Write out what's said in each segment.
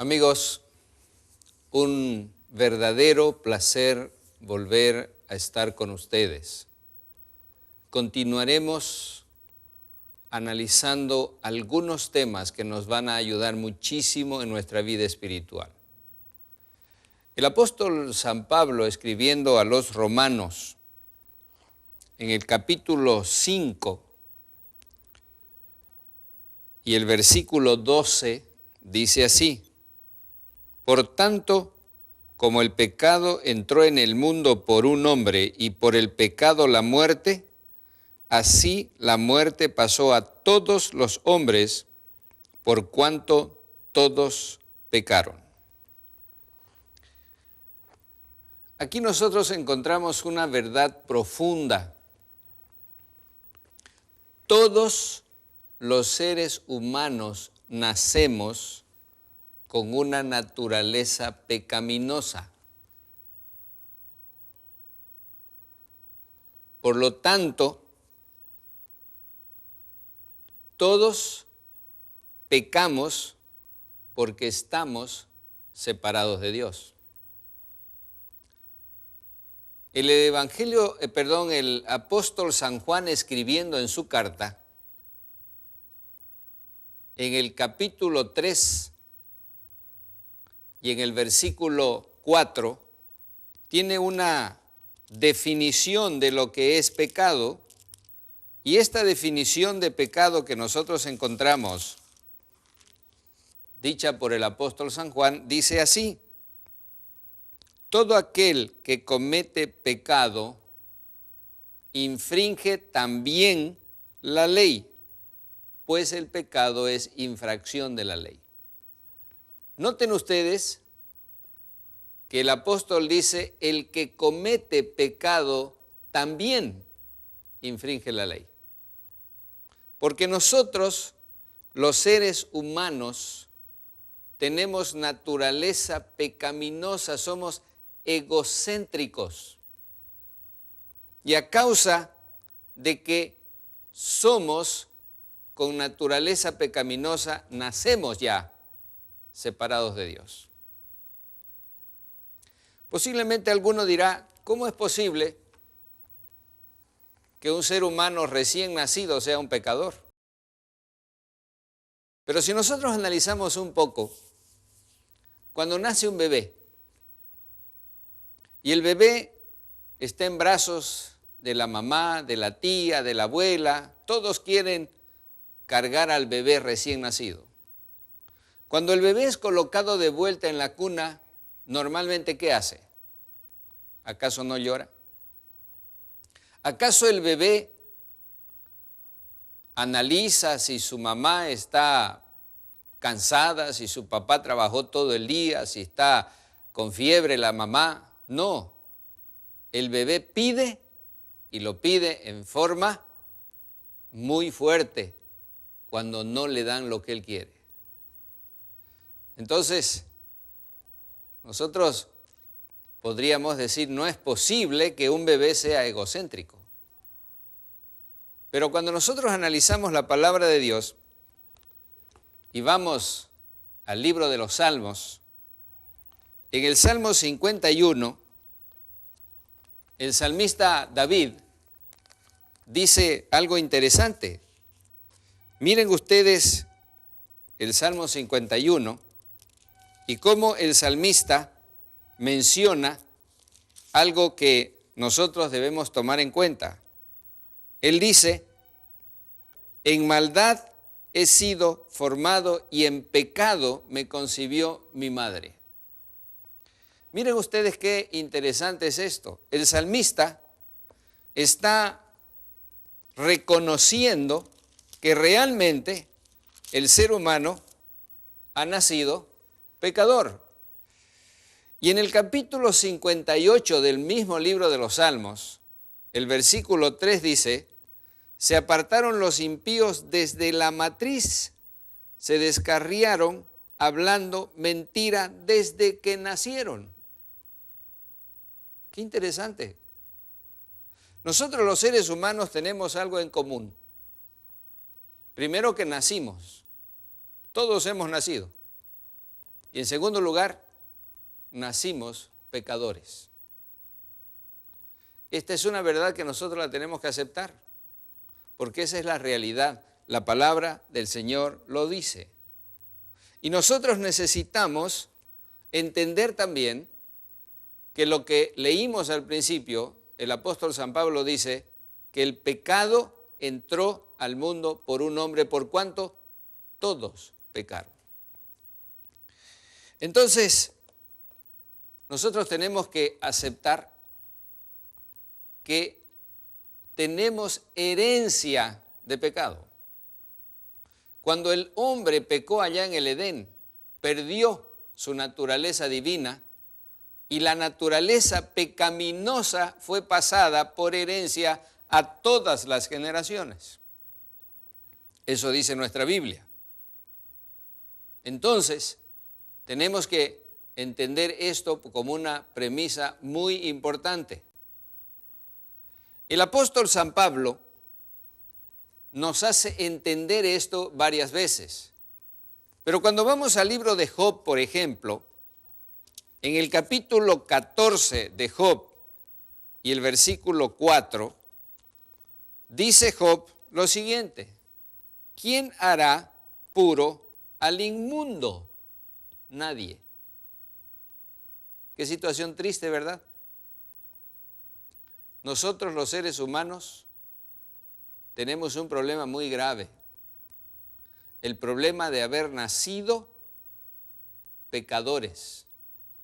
Amigos, un verdadero placer volver a estar con ustedes. Continuaremos analizando algunos temas que nos van a ayudar muchísimo en nuestra vida espiritual. El apóstol San Pablo, escribiendo a los romanos, en el capítulo 5 y el versículo 12, dice así: Por tanto, como el pecado entró en el mundo por un hombre y por el pecado la muerte, así la muerte pasó a todos los hombres por cuanto todos pecaron. Aquí nosotros encontramos una verdad profunda. Todos los seres humanos nacemos con una naturaleza pecaminosa. Por lo tanto, todos pecamos porque estamos separados de Dios. El apóstol San Juan, escribiendo en su carta, en el capítulo 3 y en el versículo 4, tiene una definición de lo que es pecado, y esta definición de pecado que nosotros encontramos, dicha por el apóstol San Juan, dice así: todo aquel que comete pecado infringe también la ley, pues el pecado es infracción de la ley. Noten ustedes que el apóstol dice: el que comete pecado también infringe la ley. Porque nosotros, los seres humanos, tenemos naturaleza pecaminosa, somos egocéntricos. Y a causa de que somos con naturaleza pecaminosa, nacemos ya separados de Dios. Posiblemente alguno dirá: ¿cómo es posible que un ser humano recién nacido sea un pecador? Pero si nosotros analizamos un poco, cuando nace un bebé y el bebé está en brazos de la mamá, de la tía, de la abuela, todos quieren cargar al bebé recién nacido. Cuando el bebé es colocado de vuelta en la cuna, normalmente, ¿qué hace? ¿Acaso no llora? ¿Acaso el bebé analiza si su mamá está cansada, si su papá trabajó todo el día, si está con fiebre la mamá? No. El bebé pide, y lo pide en forma muy fuerte cuando no le dan lo que él quiere. Entonces, nosotros podríamos decir: no es posible que un bebé sea egocéntrico. Pero cuando nosotros analizamos la palabra de Dios y vamos al libro de los Salmos, en el Salmo 51, el salmista David dice algo interesante. Miren ustedes el Salmo 51 y cómo el salmista menciona algo que nosotros debemos tomar en cuenta. Él dice: en maldad he sido formado y en pecado me concibió mi madre. Miren ustedes qué interesante es esto. El salmista está reconociendo que realmente el ser humano ha nacido pecador. Y en el capítulo 58 del mismo libro de los Salmos, el versículo 3 dice: se apartaron los impíos desde la matriz, se descarriaron hablando mentira desde que nacieron. Qué interesante. Nosotros los seres humanos tenemos algo en común. Primero, que nacimos. Todos hemos nacido. Y en segundo lugar, nacimos pecadores. Esta es una verdad que nosotros la tenemos que aceptar, porque esa es la realidad. La palabra del Señor lo dice. Y nosotros necesitamos entender también que lo que leímos al principio, el apóstol San Pablo dice que el pecado entró al mundo por un hombre, por cuanto todos pecaron. Entonces, nosotros tenemos que aceptar que tenemos herencia de pecado. Cuando el hombre pecó allá en el Edén, perdió su naturaleza divina y la naturaleza pecaminosa fue pasada por herencia a todas las generaciones. Eso dice nuestra Biblia. Entonces, tenemos que entender esto como una premisa muy importante. El apóstol San Pablo nos hace entender esto varias veces. Pero cuando vamos al libro de Job, por ejemplo, en el capítulo 14 de Job y el versículo 4, dice Job lo siguiente: ¿quién hará puro al inmundo? Nadie. Qué situación triste, ¿verdad? Nosotros los seres humanos tenemos un problema muy grave. El problema de haber nacido pecadores.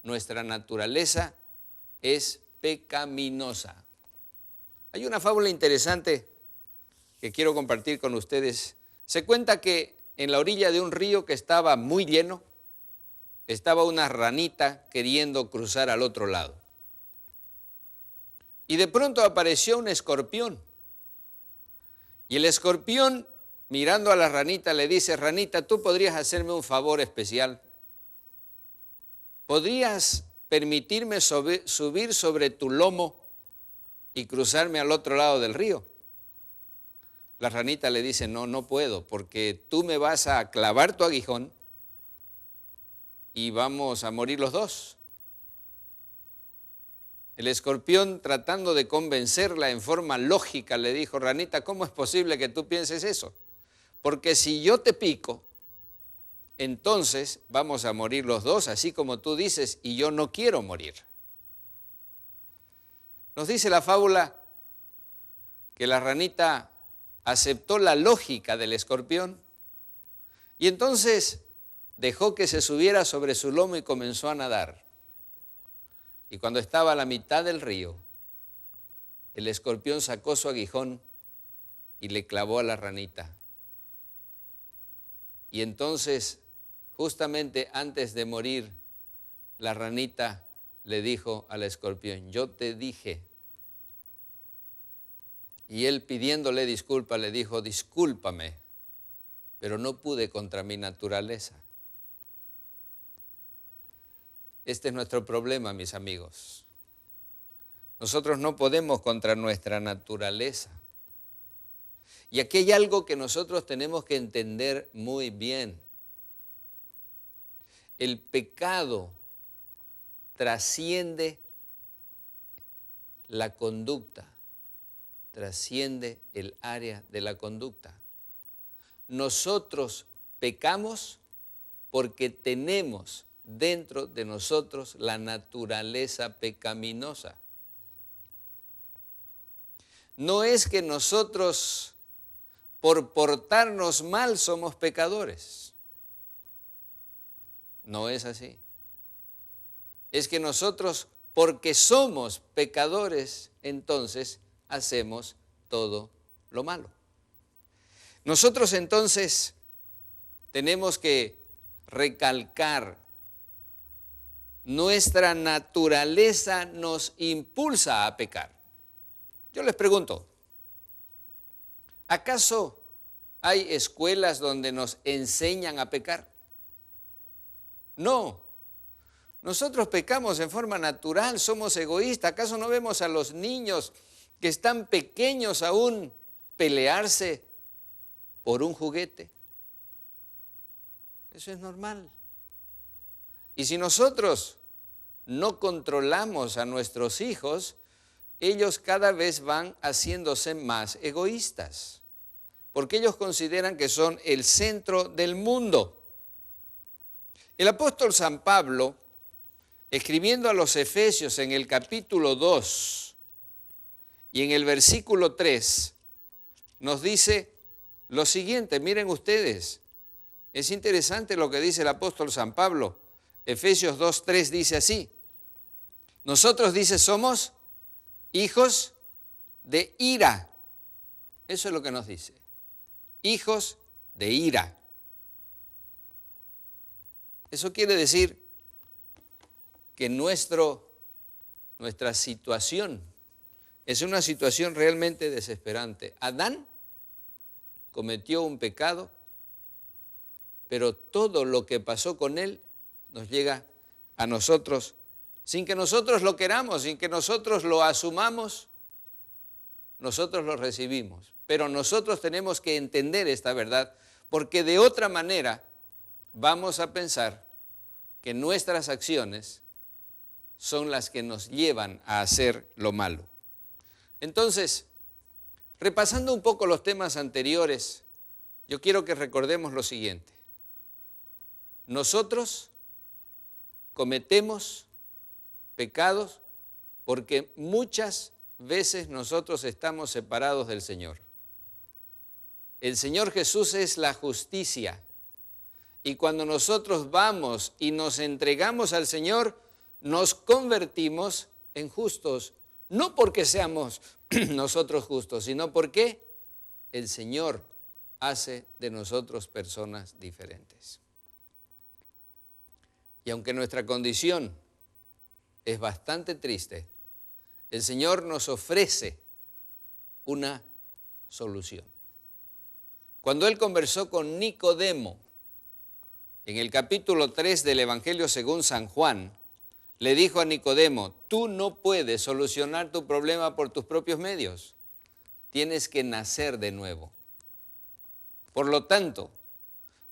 Nuestra naturaleza es pecaminosa. Hay una fábula interesante que quiero compartir con ustedes. Se cuenta que en la orilla de un río que estaba muy lleno, estaba una ranita queriendo cruzar al otro lado. Y de pronto apareció un escorpión. Y el escorpión, mirando a la ranita, le dice: ranita, ¿tú podrías hacerme un favor especial? ¿Podrías permitirme subir sobre tu lomo y cruzarme al otro lado del río? La ranita le dice: no, no puedo, porque tú me vas a clavar tu aguijón y vamos a morir los dos. El escorpión, tratando de convencerla en forma lógica, le dijo: ranita, ¿cómo es posible que tú pienses eso? Porque si yo te pico, entonces vamos a morir los dos, así como tú dices, y yo no quiero morir. Nos dice la fábula que la ranita aceptó la lógica del escorpión y entonces dejó que se subiera sobre su lomo y comenzó a nadar. Y cuando estaba a la mitad del río, el escorpión sacó su aguijón y le clavó a la ranita. Y entonces, justamente antes de morir, la ranita le dijo al escorpión: yo te dije. Y él, pidiéndole disculpa, le dijo: discúlpame, pero no pude contra mi naturaleza. Este es nuestro problema, mis amigos. Nosotros no podemos contra nuestra naturaleza. Y aquí hay algo que nosotros tenemos que entender muy bien. El pecado trasciende la conducta, trasciende el área de la conducta. Nosotros pecamos porque tenemos dentro de nosotros la naturaleza pecaminosa. No es que nosotros, por portarnos mal, somos pecadores. No es así. Es que nosotros, porque somos pecadores, entonces hacemos todo lo malo. Nosotros entonces tenemos que recalcar: nuestra naturaleza nos impulsa a pecar. Yo les pregunto, ¿acaso hay escuelas donde nos enseñan a pecar? No. Nosotros pecamos en forma natural, somos egoístas. ¿Acaso no vemos a los niños que están pequeños aún pelearse por un juguete? Eso es normal. Y si nosotros no controlamos a nuestros hijos, ellos cada vez van haciéndose más egoístas, porque ellos consideran que son el centro del mundo. El apóstol San Pablo, escribiendo a los Efesios en el capítulo 2 y en el versículo 3, nos dice lo siguiente, miren ustedes, es interesante lo que dice el apóstol San Pablo. Efesios 2:3 dice así, nosotros, dice, somos hijos de ira. Eso es lo que nos dice, hijos de ira. Eso quiere decir que nuestra situación es una situación realmente desesperante. Adán cometió un pecado, pero todo lo que pasó con él nos llega a nosotros sin que nosotros lo queramos, sin que nosotros lo asumamos, nosotros lo recibimos. Pero nosotros tenemos que entender esta verdad, porque de otra manera vamos a pensar que nuestras acciones son las que nos llevan a hacer lo malo. Entonces, repasando un poco los temas anteriores, yo quiero que recordemos lo siguiente. Nosotros cometemos pecados porque muchas veces nosotros estamos separados del Señor. El Señor Jesús es la justicia. Y cuando nosotros vamos y nos entregamos al Señor, nos convertimos en justos. No porque seamos nosotros justos, sino porque el Señor hace de nosotros personas diferentes. Y aunque nuestra condición es bastante triste, el Señor nos ofrece una solución. Cuando Él conversó con Nicodemo, en el capítulo 3 del Evangelio según San Juan, le dijo a Nicodemo, tú no puedes solucionar tu problema por tus propios medios, tienes que nacer de nuevo. Por lo tanto,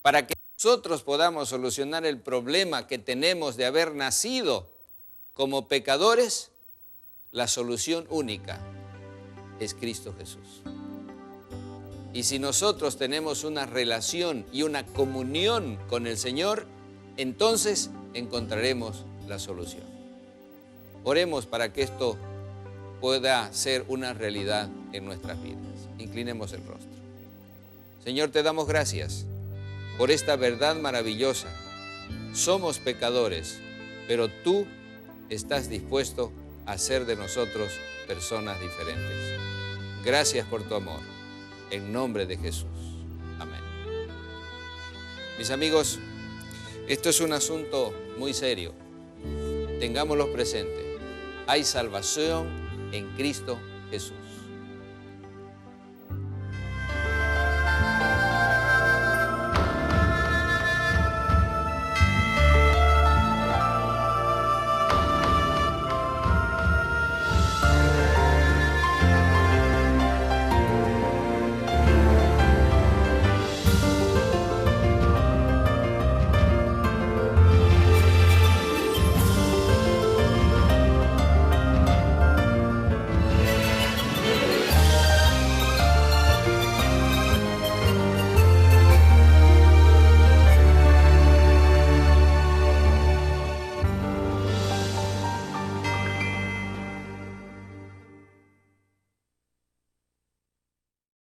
para que nosotros podamos solucionar el problema que tenemos de haber nacido como pecadores, la solución única es Cristo Jesús. Y si nosotros tenemos una relación y una comunión con el Señor, entonces encontraremos la solución. Oremos para que esto pueda ser una realidad en nuestras vidas. Inclinemos el rostro. Señor, te damos gracias por esta verdad maravillosa. Somos pecadores, pero tú estás dispuesto a hacer de nosotros personas diferentes. Gracias por tu amor. En nombre de Jesús. Amén. Mis amigos, esto es un asunto muy serio. Tengámoslo presente. Hay salvación en Cristo Jesús.